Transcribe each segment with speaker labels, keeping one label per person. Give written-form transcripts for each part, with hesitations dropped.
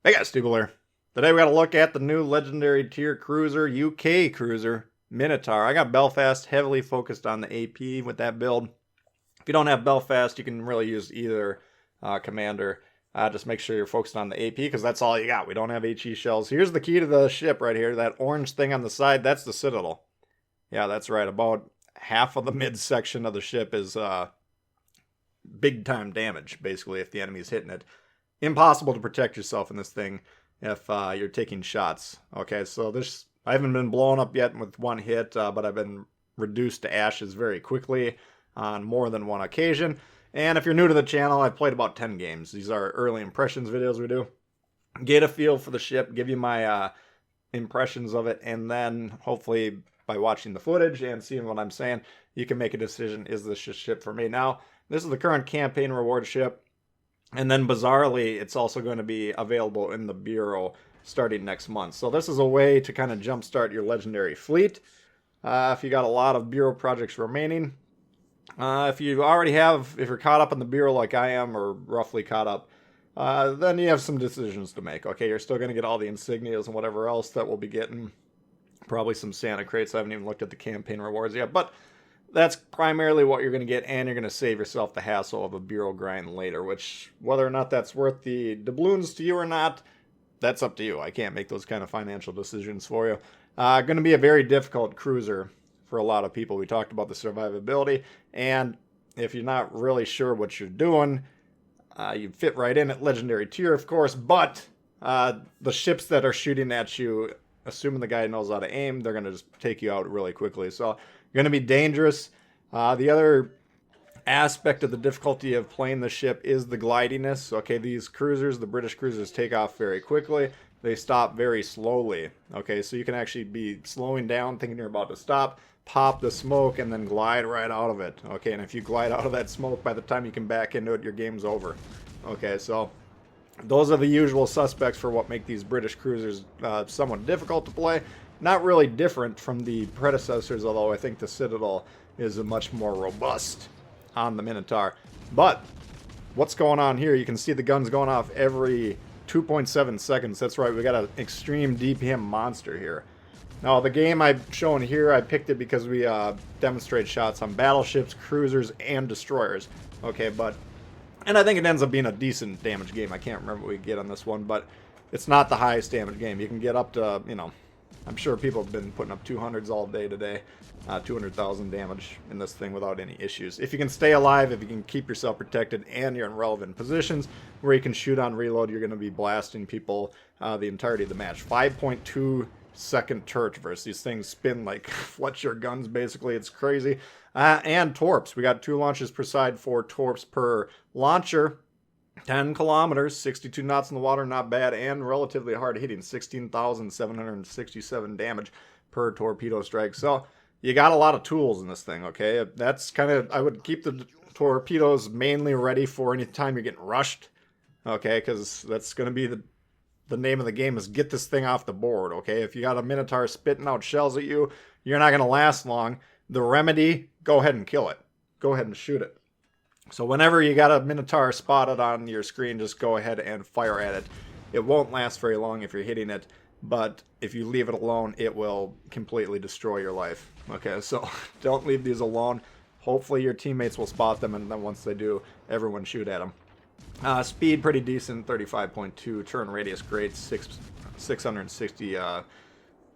Speaker 1: Hey guys, Tbull here. Today we got to look at the new legendary tier cruiser, UK Cruiser Minotaur. I got Belfast heavily focused on the AP with that build. If you don't have Belfast, you can really use either commander. Just make sure you're focused on the AP because that's all you got. We don't have HE shells. Here's the key to the ship right here. That orange thing on the side, that's the Citadel. Yeah, that's right. About half of the midsection of the ship is big time damage, basically, if the enemy's hitting it. Impossible to protect yourself in this thing if you're taking shots. Okay, so this, I haven't been blown up yet with one hit, but I've been reduced to ashes very quickly on more than one occasion. And if you're new to the channel, I've played about 10 games. These are early impressions videos we do. Get a feel for the ship, give you my impressions of it, and then hopefully by watching the footage and seeing what I'm saying, you can make a decision, is this ship for me? Now, this is the current campaign reward ship. And then bizarrely, it's also going to be available in the Bureau starting next month. So this is a way to kind of jumpstart your legendary fleet. If you got a lot of Bureau projects remaining. If you already have, if you're caught up in the Bureau like I am, or roughly caught up, then you have some decisions to make. Okay, you're still going to get all the insignias and whatever else that we'll be getting. Probably some Santa crates. I haven't even looked at the campaign rewards yet. But that's primarily what you're going to get, and you're going to save yourself the hassle of a Bureau grind later, which, whether or not that's worth the doubloons to you or not, that's up to you. I can't make those kind of financial decisions for you. Going to be a very difficult cruiser for a lot of people. We talked about the survivability, and if you're not really sure what you're doing, you fit right in at Legendary tier, of course, but the ships that are shooting at you, assuming the guy knows how to aim, they're going to just take you out really quickly. So going to be dangerous. The other aspect of the difficulty of playing the ship is the glidiness. Okay, these cruisers, the British cruisers, take off very quickly. They stop very slowly. Okay, so you can actually be slowing down, thinking you're about to stop, pop the smoke, and then glide right out of it. Okay, and if you glide out of that smoke, by the time you can back into it, your game's over. Okay, so those are the usual suspects for what make these British cruisers somewhat difficult to play. Not really different from the predecessors, although I think the Citadel is a much more robust on the Minotaur. But what's going on here? You can see the guns going off every 2.7 seconds. That's right, we got an extreme DPM monster here. Now, the game I've shown here, I picked it because we demonstrate shots on battleships, cruisers, and destroyers. Okay, but, and I think it ends up being a decent damage game. I can't remember what we get on this one, but it's not the highest damage game. You can get up to, you know, I'm sure people have been putting up 200s all day today. 200,000 damage in this thing without any issues. If you can stay alive, if you can keep yourself protected, and you're in relevant positions where you can shoot on reload, you're going to be blasting people the entirety of the match. 5.2 second turret versus these things spin like Fletcher guns, basically. It's crazy. And torps. We got 2 launches per side, 4 torps per launcher. 10 kilometers, 62 knots in the water, not bad, and relatively hard hitting. 16,767 damage per torpedo strike. So you got a lot of tools in this thing, okay? That's kind of, I would keep the torpedoes mainly ready for any time you're getting rushed, okay? Because that's going to be the name of the game, is get this thing off the board, okay? If you got a Minotaur spitting out shells at you, you're not going to last long. The remedy, go ahead and kill it. Go ahead and shoot it. So whenever you got a Minotaur spotted on your screen, just go ahead and fire at it. It won't last very long if you're hitting it, but if you leave it alone, it will completely destroy your life. Okay, so don't leave these alone. Hopefully your teammates will spot them, and then once they do, everyone shoot at them. Speed pretty decent, 35.2. Turn radius great, 660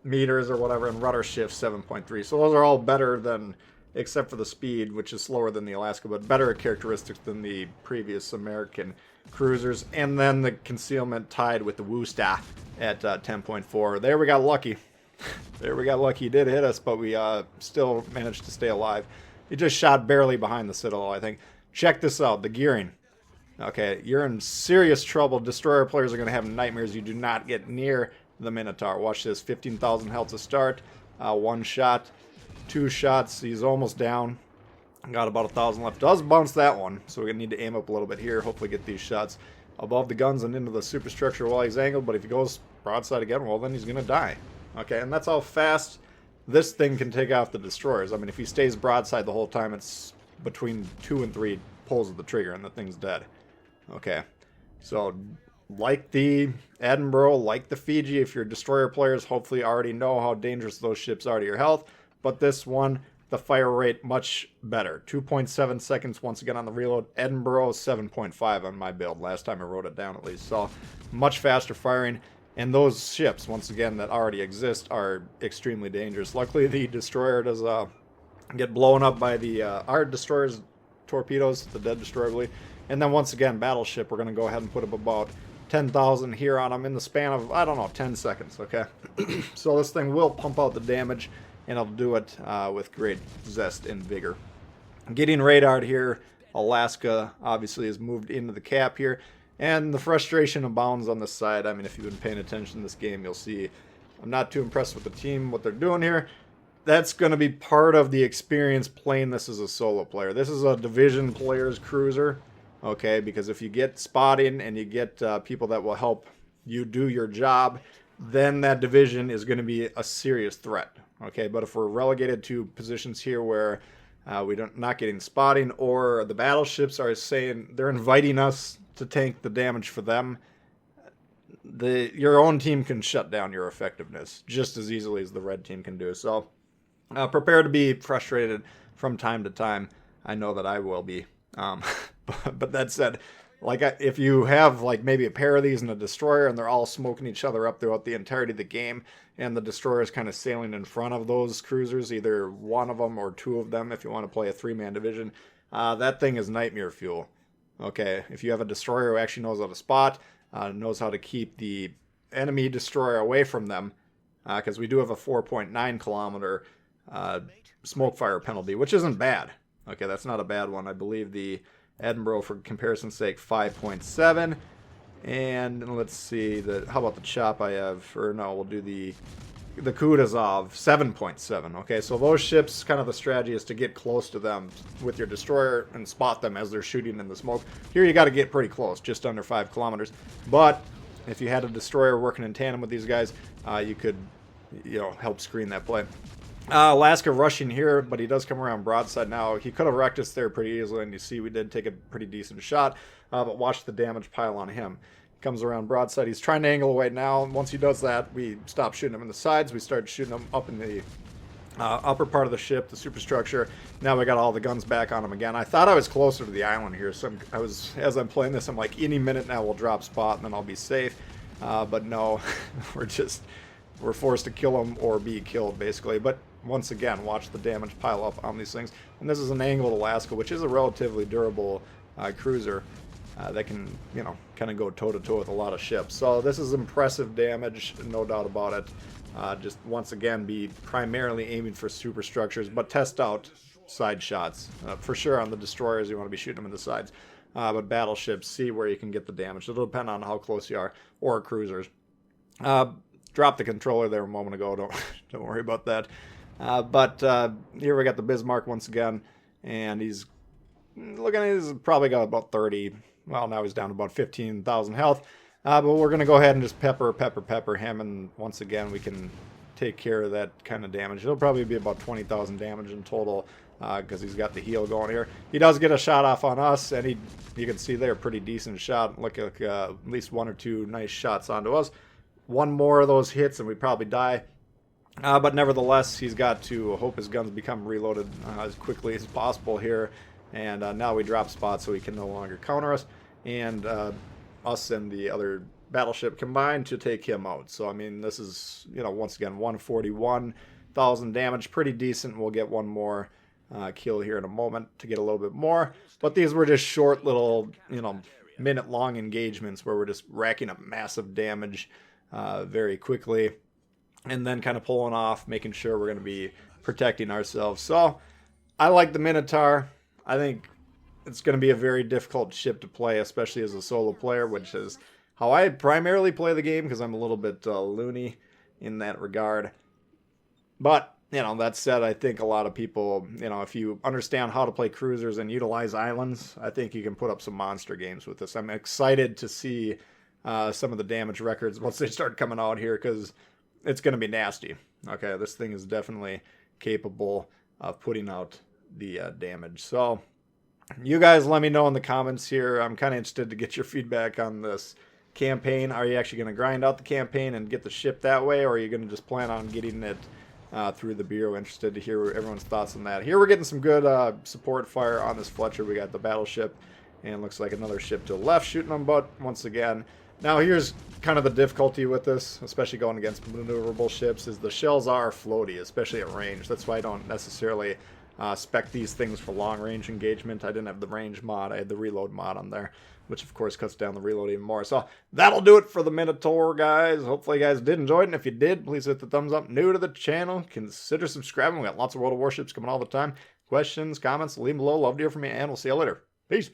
Speaker 1: meters or whatever, and rudder shift 7.3. So those are all better than, except for the speed, which is slower than the Alaska, but better characteristics than the previous American cruisers. And then the concealment tied with the Woosta at 10.4. There we got lucky. There we got lucky. He did hit us, but we still managed to stay alive. He just shot barely behind the Citadel, I think. Check this out, the gearing. Okay, you're in serious trouble. Destroyer players are going to have nightmares. You do not get near the Minotaur. Watch this, 15,000 health to start. 1 shot. 2 shots, he's almost down. Got about 1,000 left. Does bounce that one, so we're gonna need to aim up a little bit here. Hopefully get these shots above the guns and into the superstructure while he's angled. But if he goes broadside again, well, then he's gonna die. Okay, and that's how fast this thing can take off the destroyers. I mean, if he stays broadside the whole time, it's between 2 and 3 pulls of the trigger, and the thing's dead. Okay, so like the Edinburgh, like the Fiji, if you're destroyer players, hopefully already know how dangerous those ships are to your health. But this one, the fire rate much better. 2.7 seconds once again on the reload. Edinburgh 7.5 on my build. Last time I wrote it down at least. So much faster firing. And those ships, once again, that already exist are extremely dangerous. Luckily, the destroyer does get blown up by the our destroyer's torpedoes, the dead destroyer, I believe. And then once again, battleship, we're going to go ahead and put up about 10,000 here on them in the span of, I don't know, 10 seconds, okay? So this thing will pump out the damage, and it'll do it with great zest and vigor. Getting radared here, Alaska obviously has moved into the cap here, and the frustration abounds on this side. I mean, if you've been paying attention to this game, you'll see I'm not too impressed with the team, what they're doing here. That's going to be part of the experience playing this as a solo player. This is a division player's cruiser, okay? Because if you get spotting and you get people that will help you do your job, then that division is going to be a serious threat, okay? But if we're relegated to positions here where we're not getting spotting, or the battleships are saying they're inviting us to tank the damage for them, your own team can shut down your effectiveness just as easily as the red team can do. So prepare to be frustrated from time to time. I know that I will be. But that said, like if you have like maybe a pair of these in a destroyer and they're all smoking each other up throughout the entirety of the game, and the destroyer is kind of sailing in front of those cruisers, either one of them or two of them if you want to play a three-man division, that thing is nightmare fuel. Okay, if you have a destroyer who actually knows how to spot, knows how to keep the enemy destroyer away from them, because we do have a 4.9 kilometer smoke fire penalty, which isn't bad. Okay, that's not a bad one. I believe the Edinburgh, for comparison's sake, 5.7. And let's see, how about the chop I have? Or no, we'll do the Kutuzov, 7.7. Okay, so those ships, kind of the strategy is to get close to them with your destroyer and spot them as they're shooting in the smoke. Here you got to get pretty close, just under 5 kilometers. But if you had a destroyer working in tandem with these guys, you could, help screen that play. Alaska rushing here, but he does come around broadside now. He could have wrecked us there pretty easily, and you see we did take a pretty decent shot, but watch the damage pile on him. Comes around broadside. He's trying to angle away now. Once he does that, we stop shooting him in the sides. We start shooting him up in the upper part of the ship, the superstructure. Now we got all the guns back on him again. I thought I was closer to the island here, so as I'm playing this, I'm like, any minute now we'll drop spot, and then I'll be safe. But no, we're forced to kill him or be killed, basically. But once again, watch the damage pile up on these things. And this is an angled Alaska, which is a relatively durable cruiser that can, kind of go toe-to-toe with a lot of ships. So this is impressive damage, no doubt about it. Just once again, be primarily aiming for superstructures, but test out side shots. For sure on the destroyers, you want to be shooting them in the sides. But battleships, see where you can get the damage. It'll depend on how close you are, or cruisers. Dropped the controller there a moment ago. Don't worry about that. But here we got the Bismarck once again, and he's probably got about 30. Well, now he's down to about 15,000 health. But we're going to go ahead and just pepper him, and once again we can take care of that kind of damage. It'll probably be about 20,000 damage in total because he's got the heal going here. He does get a shot off on us, and you can see there, pretty decent shot. Look like at least one or two nice shots onto us. One more of those hits and we probably die. But nevertheless, he's got to hope his guns become reloaded as quickly as possible here. And now we drop spots so he can no longer counter us. And us and the other battleship combined to take him out. So, I mean, this is, once again, 141,000 damage. Pretty decent. We'll get one more kill here in a moment to get a little bit more. But these were just short little, minute-long engagements where we're just racking up massive damage very quickly, and then kind of pulling off, making sure we're going to be protecting ourselves. So I like the Minotaur. I think it's going to be a very difficult ship to play, especially as a solo player, which is how I primarily play the game, because I'm a little bit loony in that regard. But, that said, I think a lot of people, if you understand how to play cruisers and utilize islands, I think you can put up some monster games with this. I'm excited to see some of the damage records once they start coming out here, because it's going to be nasty. Okay, this thing is definitely capable of putting out the damage. So you guys let me know in the comments here. I'm kind of interested to get your feedback on this campaign. Are you actually going to grind out the campaign and get the ship that way, or are you going to just plan on getting it through the Bureau? Interested to hear everyone's thoughts on that. Here we're getting some good support fire on this Fletcher. We got the battleship, and looks like another ship to the left shooting them, but once again. Now here's kind of the difficulty with this, especially going against maneuverable ships, is the shells are floaty, especially at range. That's why I don't necessarily spec these things for long range engagement. I didn't have the range mod, I had the reload mod on there, which of course cuts down the reload even more. So that'll do it for the Minotaur, guys. Hopefully you guys did enjoy it, and if you did, please hit the thumbs up. New to the channel, consider subscribing. We got lots of World of Warships coming all the time. Questions, comments, leave them below. Love to hear from you, and we'll see you later. Peace.